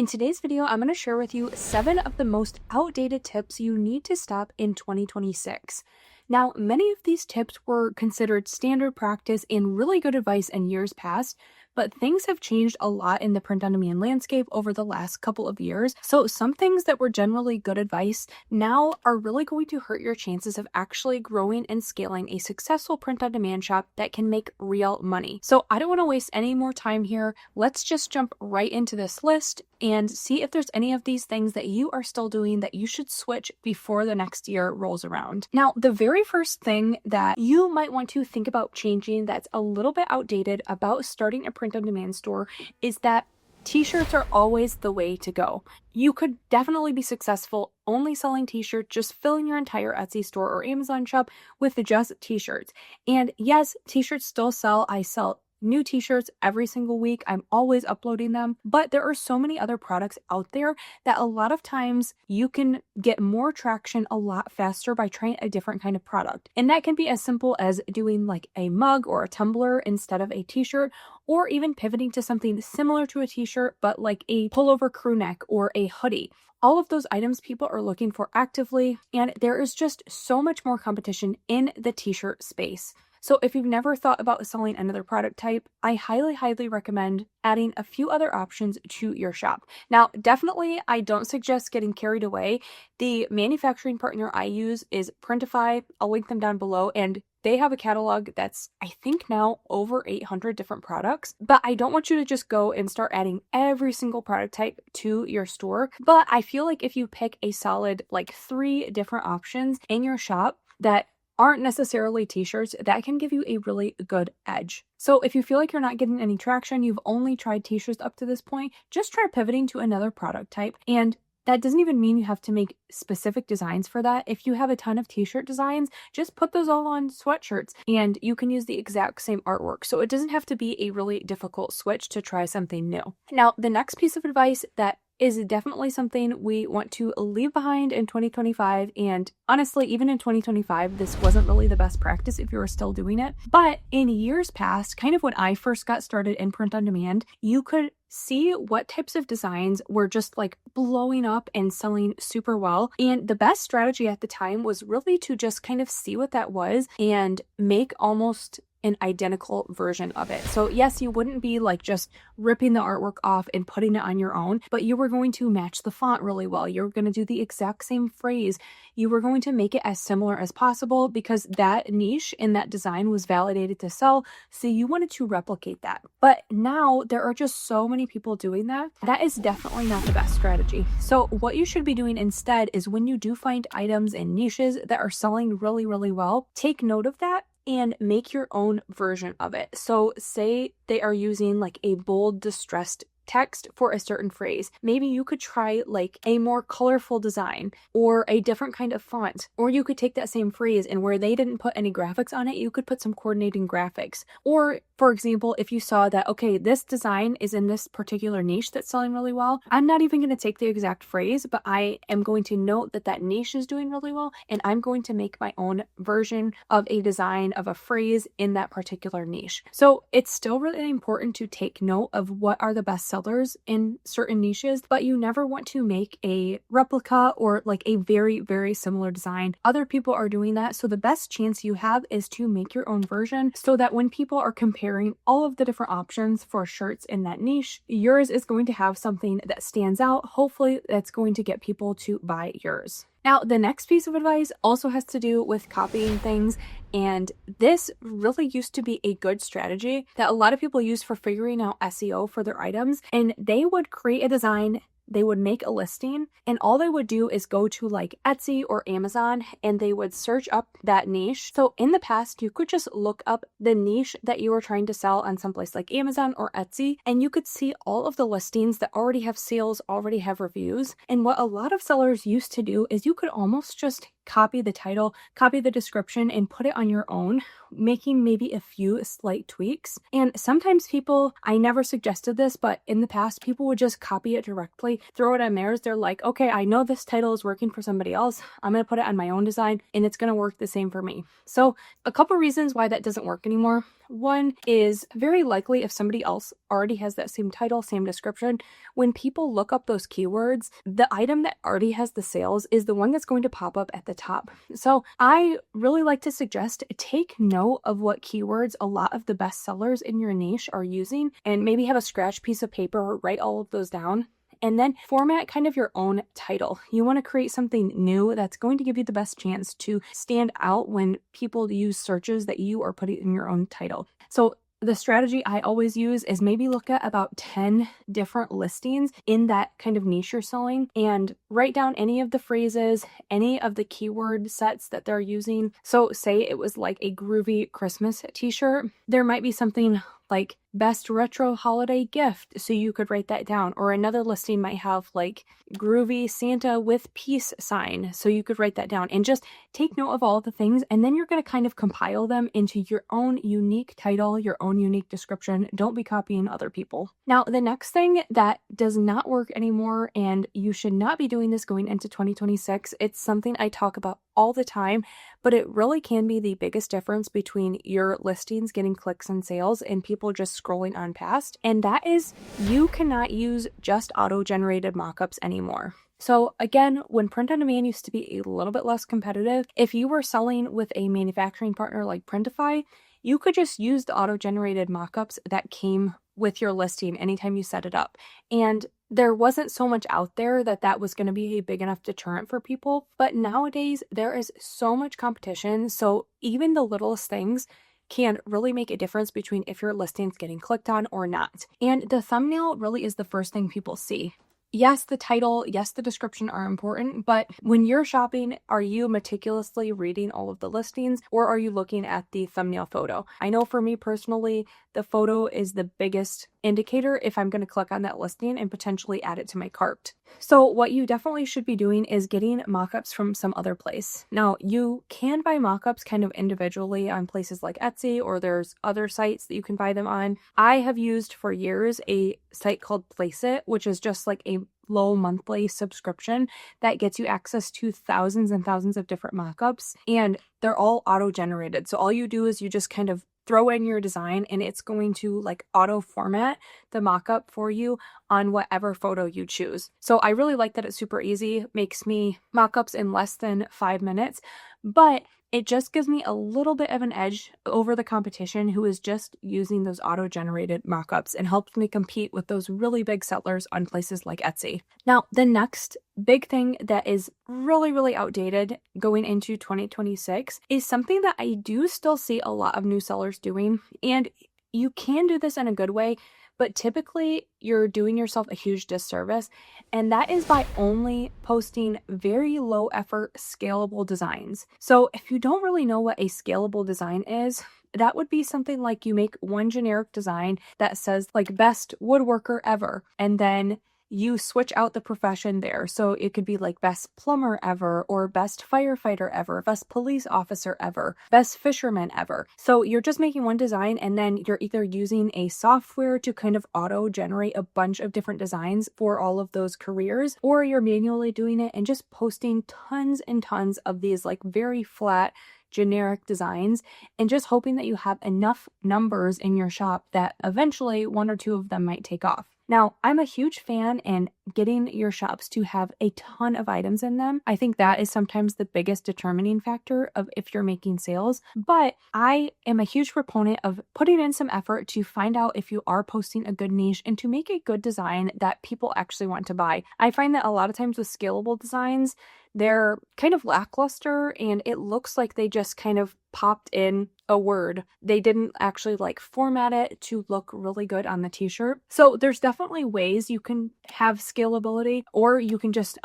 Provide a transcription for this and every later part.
In today's video, I'm going to share with you 7 of the most outdated tips you need to stop in 2026. Now, many of these tips were considered standard practice and really good advice in years past, but things have changed a lot in the print-on-demand landscape over the last couple of years. So some things that were generally good advice now are really going to hurt your chances of actually growing and scaling a successful print-on-demand shop that can make real money. So I don't want to waste any more time here. Let's just jump right into this list and see if there's any of these things that you are still doing that you should switch before the next year rolls around. Now, the very first thing that you might want to think about changing that's a little bit outdated about starting a print-on-demand store is that t-shirts are always the way to go. You could definitely be successful only selling t-shirts, just filling your entire Etsy store or Amazon shop with just t-shirts. And yes, t-shirts still sell. I sell new t-shirts every single week. I'm always uploading them, but there are so many other products out there that a lot of times you can get more traction a lot faster by trying a different kind of product. And that can be as simple as doing like a mug or a tumbler instead of a t-shirt, or even pivoting to something similar to a t-shirt, but like a pullover crew neck or a hoodie. All of those items people are looking for actively, and there is just so much more competition in the t-shirt space. So if you've never thought about selling another product type, I highly recommend adding a few other options to your shop. Now, definitely, I don't suggest getting carried away. The manufacturing partner I use is Printify. I'll link them down below, and they have a catalog that's, I think now, over 800 different products. But I don't want you to just go and start adding every single product type to your store. But I feel like if you pick a solid, like 3 different options in your shop that aren't necessarily t-shirts, that can give you a really good edge. So if you feel like you're not getting any traction, you've only tried t-shirts up to this point, just try pivoting to another product type. And that doesn't even mean you have to make specific designs for that. If you have a ton of t-shirt designs, just put those all on sweatshirts and you can use the exact same artwork. So it doesn't have to be a really difficult switch to try something new. Now, the next piece of advice that is definitely something we want to leave behind in 2025. And honestly, even in 2025, this wasn't really the best practice if you were still doing it. But in years past, kind of when I first got started in print on demand, you could see what types of designs were just like blowing up and selling super well. And the best strategy at the time was really to just kind of see what that was and make almost an identical version of it. So yes, you wouldn't be like just ripping the artwork off and putting it on your own, but you were going to match the font really well. You're going to do the exact same phrase. You were going to make it as similar as possible because that niche in that design was validated to sell. So you wanted to replicate that. But now there are just so many people doing that. That is definitely not the best strategy. So what you should be doing instead is when you do find items and niches that are selling really well, take note of that and make your own version of it. So say they are using like a bold, distressed text for a certain phrase. Maybe you could try like a more colorful design or a different kind of font. Or you could take that same phrase and where they didn't put any graphics on it, you could put some coordinating graphics. Or for example, if you saw that, okay, this design is in this particular niche that's selling really well, I'm not even going to take the exact phrase, but I am going to note that that niche is doing really well, and I'm going to make my own version of a design of a phrase in that particular niche. So it's still really important to take note of what are the best sellers in certain niches, but you never want to make a replica or like a very similar design. Other people are doing that, so the best chance you have is to make your own version so that when people are comparing all of the different options for shirts in that niche, yours is going to have something that stands out. Hopefully that's going to get people to buy yours. Now, the next piece of advice also has to do with copying things, and this really used to be a good strategy that a lot of people use for figuring out SEO for their items, and they would create a design, they would make a listing, and all they would do is go to like Etsy or Amazon and they would search up that niche. So in the past, you could just look up the niche that you were trying to sell on someplace like Amazon or Etsy, and you could see all of the listings that already have sales, already have reviews. And what a lot of sellers used to do is you could almost just copy the title, copy the description, and put it on your own, making maybe a few slight tweaks. And sometimes people, I never suggested this, but in the past, people would just copy it directly, throw it on theirs. They're like, okay, I know this title is working for somebody else. I'm going to put it on my own design and it's going to work the same for me. So a couple reasons why that doesn't work anymore. One is very likely if somebody else already has that same title, same description, when people look up those keywords, the item that already has the sales is the one that's going to pop up at the top. So I really like to suggest take note of what keywords a lot of the best sellers in your niche are using, and maybe have a scratch piece of paper, write all of those down, and then format kind of your own title. You want to create something new that's going to give you the best chance to stand out when people use searches that you are putting in your own title. So the strategy I always use is maybe look at about 10 different listings in that kind of niche you're selling and write down any of the phrases, any of the keyword sets that they're using. So say it was like a groovy Christmas t-shirt, there might be something like best retro holiday gift, so you could write that down. Or another listing might have like groovy Santa with peace sign, so you could write that down, and just take note of all the things, and then you're going to kind of compile them into your own unique title, your own unique description. Don't be copying other people. Now, the next thing that does not work anymore, and you should not be doing this going into 2026, it's something I talk about all the time, but it really can be the biggest difference between your listings getting clicks and sales and people just scrolling on past. And that is, you cannot use just auto-generated mockups anymore. So again, when print on demand used to be a little bit less competitive, if you were selling with a manufacturing partner like Printify, you could just use the auto-generated mockups that came with your listing anytime you set it up. And there wasn't so much out there that was going to be a big enough deterrent for people. But nowadays, there is so much competition. So even the littlest things can really make a difference between if your listing's getting clicked on or not. And the thumbnail really is the first thing people see. Yes, the title, yes, the description are important, but when you're shopping, are you meticulously reading all of the listings, or are you looking at the thumbnail photo? I know for me personally, the photo is the biggest indicator if I'm going to click on that listing and potentially add it to my cart. So what you definitely should be doing is getting mockups from some other place. Now, you can buy mockups kind of individually on places like Etsy, or there's other sites that you can buy them on. I have used for years a site called Placeit, which is just like a low monthly subscription that gets you access to thousands and thousands of different mockups, and they're all auto-generated. So all you do is you just kind of throw in your design and it's going to like auto format the mockup for you on whatever photo you choose. So I really like that it's super easy, makes me mockups in less than 5 minutes, but it just gives me a little bit of an edge over the competition who is just using those auto-generated mockups, and helps me compete with those really big sellers on places like Etsy. Now, the next big thing that is really, really outdated going into 2026 is something that I do still see a lot of new sellers doing, and you can do this in a good way, but typically you're doing yourself a huge disservice, and that is by only posting very low effort, scalable designs. So if you don't really know what a scalable design is, that would be something like you make one generic design that says like best woodworker ever, and then you switch out the profession there. So it could be like best plumber ever, or best firefighter ever, best police officer ever, best fisherman ever. So you're just making one design, and then you're either using a software to kind of auto generate a bunch of different designs for all of those careers, or you're manually doing it and just posting tons and tons of these like very flat generic designs, and just hoping that you have enough numbers in your shop that eventually one or two of them might take off. Now, I'm a huge fan in getting your shops to have a ton of items in them. I think that is sometimes the biggest determining factor of if you're making sales, but I am a huge proponent of putting in some effort to find out if you are posting a good niche and to make a good design that people actually want to buy. I find that a lot of times with scalable designs, they're kind of lackluster, and it looks like they just kind of popped in a word. They didn't actually like format it to look really good on the t-shirt. So there's definitely ways you can have scalability, or you can just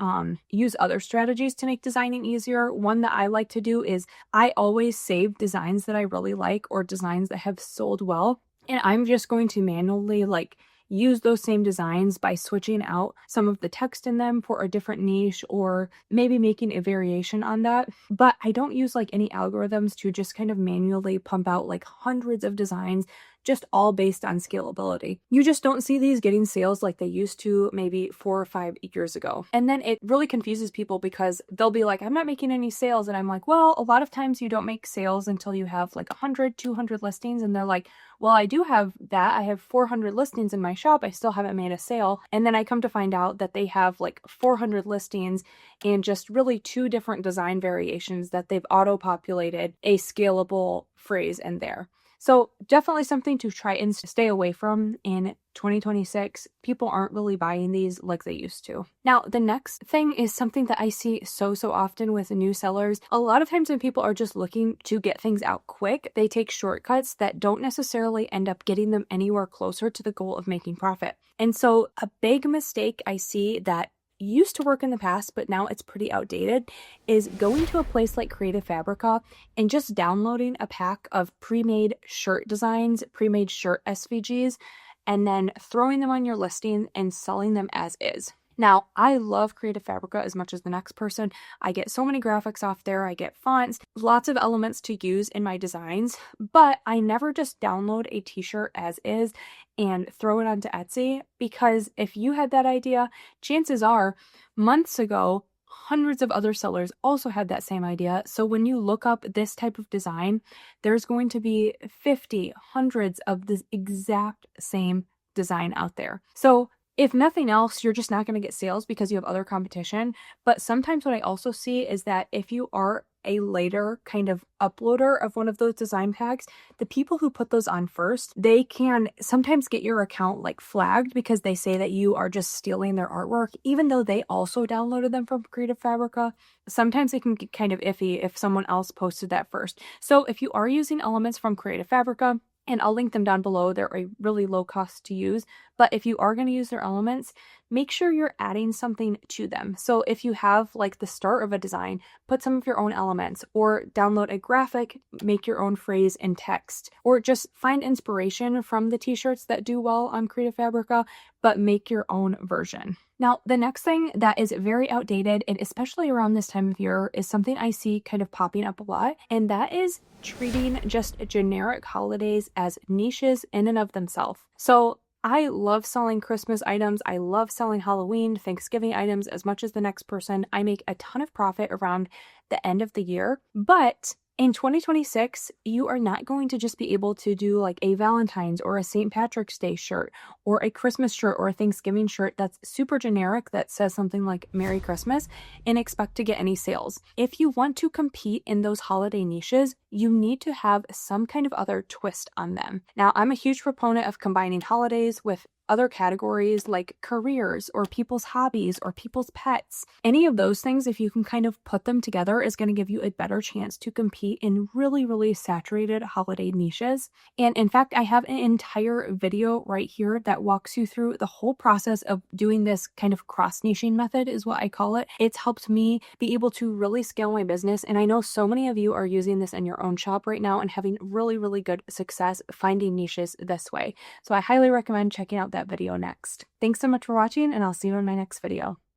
use other strategies to make designing easier. One that I like to do is I always save designs that I really like, or designs that have sold well, and I'm just going to manually like use those same designs by switching out some of the text in them for a different niche, or maybe making a variation on that. But I don't use like any algorithms to just kind of manually pump out like hundreds of designs just all based on scalability. You just don't see these getting sales like they used to maybe 4 or 5 years ago. And then it really confuses people because they'll be like, I'm not making any sales. And I'm like, well, a lot of times you don't make sales until you have like 100, 200 listings. And they're like, well, I do have that. I have 400 listings in my shop. I still haven't made a sale. And then I come to find out that they have like 400 listings and just really 2 different design variations that they've auto-populated a scalable phrase in there. So definitely something to try and stay away from in 2026. People aren't really buying these like they used to. Now, the next thing is something that I see so often with new sellers. A lot of times when people are just looking to get things out quick, they take shortcuts that don't necessarily end up getting them anywhere closer to the goal of making profit. And so a big mistake I see that used to work in the past, but now it's pretty outdated, is going to a place like Creative Fabrica and just downloading a pack of pre-made shirt designs, pre-made shirt SVGs, and then throwing them on your listing and selling them as is. Now, I love Creative Fabrica as much as the next person. I get so many graphics off there. I get fonts, lots of elements to use in my designs, but I never just download a t-shirt as is and throw it onto Etsy, because if you had that idea, chances are months ago, hundreds of other sellers also had that same idea. So when you look up this type of design, there's going to be 50, hundreds of the exact same design out there. So if nothing else, you're just not going to get sales because you have other competition. But sometimes what I also see is that if you are a later kind of uploader of one of those design packs, the people who put those on first, they can sometimes get your account like flagged because they say that you are just stealing their artwork, even though they also downloaded them from Creative Fabrica. Sometimes it can get kind of iffy if someone else posted that first. So if you are using elements from Creative Fabrica, and I'll link them down below, they're a really low cost to use, but if you are going to use their elements, make sure you're adding something to them. So if you have like the start of a design, put some of your own elements, or download a graphic, make your own phrase and text, or just find inspiration from the t-shirts that do well on Creative Fabrica, but make your own version. Now, the next thing that is very outdated, and especially around this time of year, is something I see kind of popping up a lot, and that is treating just generic holidays as niches in and of themselves. So I love selling Christmas items. I love selling Halloween, Thanksgiving items as much as the next person. I make a ton of profit around the end of the year, but in 2026, you are not going to just be able to do like a Valentine's or a St. Patrick's Day shirt or a Christmas shirt or a Thanksgiving shirt that's super generic that says something like Merry Christmas and expect to get any sales. If you want to compete in those holiday niches, you need to have some kind of other twist on them. Now, I'm a huge proponent of combining holidays with other categories like careers or people's hobbies or people's pets. Any of those things, if you can kind of put them together, is going to give you a better chance to compete in really saturated holiday niches. And in fact, I have an entire video right here that walks you through the whole process of doing this kind of cross-niching method, is what I call it. It's helped me be able to really scale my business. And I know so many of you are using this in your own shop right now and having really good success finding niches this way. So I highly recommend checking out that video next. Thanks so much for watching, and I'll see you in my next video.